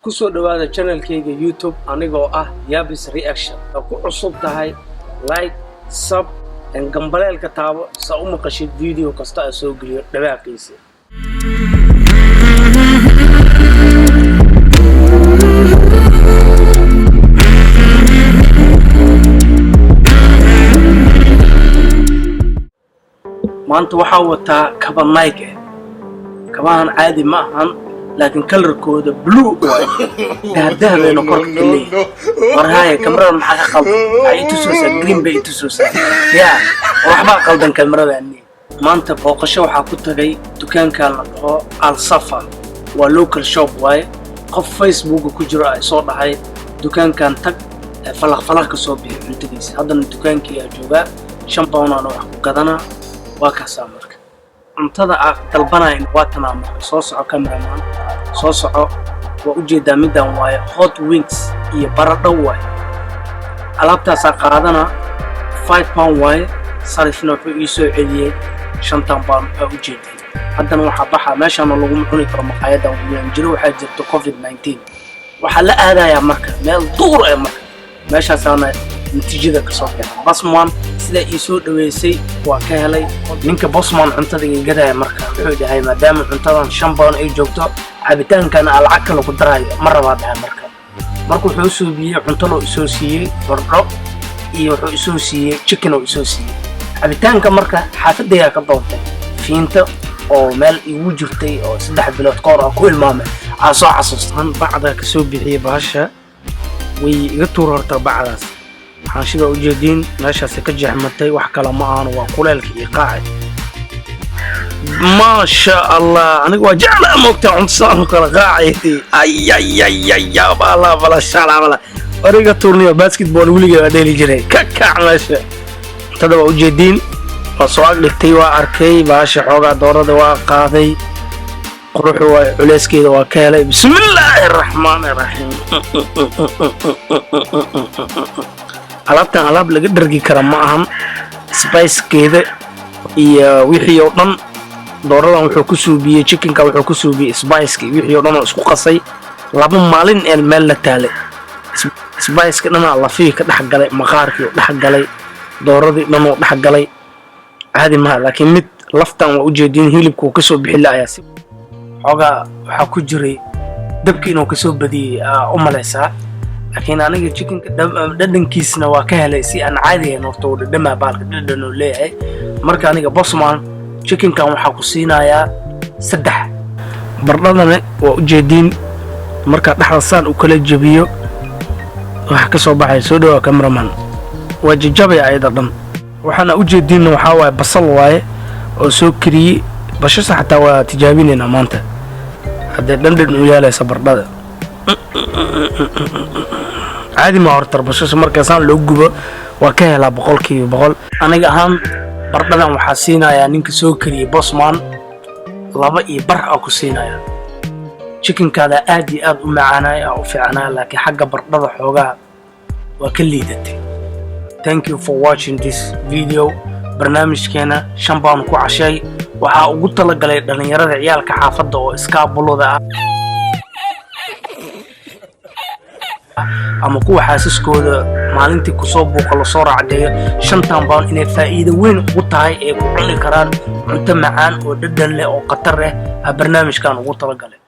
kusoo dhawaada channelkayga YouTube anigoo ah Yabis Reaction ku cusub tahay like sub and gambaleelka taabo sa u maqashid video kasta soo geliyo dhawaaqiisa maanta waxa wataa kaba Nike kabahan caadi ma ahan لكن كلر كود بلو ده بينه كرك اللي ورهاي كاميرا محاكا خلط اي تسوسا جرين بي تسوسا يا وحبا قلدن كاميرا يعني ما انت بوقشة وحا كنتغي دكان كان لقو الصفا ولوكال شوب واي قف فيسبوك كجرا اي صور هاي دكان كان تك فلق كسو بيه انتديس هذا الدكان كي جوغا شامبونا نوح قدنا واكاسامرك cuntada aad dalbanayeen waa tamaam soo soco cameraman soo soco waa u jeedaa midaan waaye hot wings iyo baradho waaye alaabtaas qaadana 5 pound waaye sarifna wuxuu ii soo celiyay 5 pound oo u jeeday haddana waxa baxa meeshaan lagu cuni karo maqaayada weyn jiro waxa jirto covid-19 waxa la aadayaa marka meel duur ah marka meeshaas aan natiijada ka soo baxay basman sida ii soo dhaweysay waa ka helay ninka basman cuntada iga gaday marka wuxuu dhahay maadaama cuntadan 5 pound ay joogto cabitaankana lacag kale ku daraayo ma rabaa marka wuxuu soo biyay cunto loo soo siiyay bardho iyo wuxuu soo siiyay chicken oo soo siiyay cabitaanka marka xaafadayga ka doortay fiinta oo meel igu jirtay oo 3 bilood ka hor ku ilmaamay soo xasuustan bacda ka soo bixiyay bahasha way iga tuurarta bacdaas waxaan shiga u jeedin meeshaas ka jeexmatay wax kala ma aan waa kuleelka iyo qaacay ما شاء الله أنا قاعد جعل موقت عنصار كلا قاعدتي أي يا بالله بلا شارع بلا أريد تورنيو باسكت بول ولي ديلي جري كك ماشي تدوا وجدين فصواق للتيوا أركي باش حوجا دورة دوا قاضي قروحوا علاسكي دوا كالي بسم الله الرحمن الرحيم ألعب لقد درجي كرام معهم سبايس كده يا وحي يوطن dooradan wuxuu ku suubiyay chickenka wuxuu ku suubiyay spice-ki wixii oo dhan isku qasay laba maalin ee meel la taalay spice-ka dhanaa lafii ka dhax galay maqaarkii dhax galay dooradii dhan oo dhax galay caadi ma laakiin mid laftan waa u jeedin hilibku ka soo bixi laaya si xoga waxa ku jiray dabkii inuu ka soo badiyay u maleysaa laakiin aniga chickenka dhadhankiisna waa ka helay si aan caadi ahayn horta dhadhama baalka dhadhan oo leeyahay marka aniga Bosman chicken kan waxa ku siinayaa 3 bardadana waa u jeedin marka dhaxda saan u kala jabiyo waxa ka soo baxay soo dhaw cameraman waa jajabay ayada dhan waxana u jeedin waxa waay basal waaye oo soo kiriyay basho saxta waa tijaabinayna maanta hadda dhandhan u yaalaysa bardada caadi ma hortar basho marka saan loo gubo waa ka helaa 100% aniga ahaan bardhadan waxa siinayaa ninka soo kariyay Bosman 2 bar ku siinayaa chicken kada aad iyo aad u macaanaya oo fiicnaa laakiin xagga bardhada xoogaa waa ka liidatay thank you for watching this video barnaamijkeena 5 pound ku cashay waxa ugu talagalay dhalinyarada ciyaalka xaafadda oo iskaabulada ama kuwa xaasiskooda maalintii ku soo buuqa la soo raacdeeyo 5 pound inay faa'iido weyn ugu tahay ee ku cuni karaan cunto macaan oo dhadhan leh oo qatar ah barnaamijkan ugu talagalay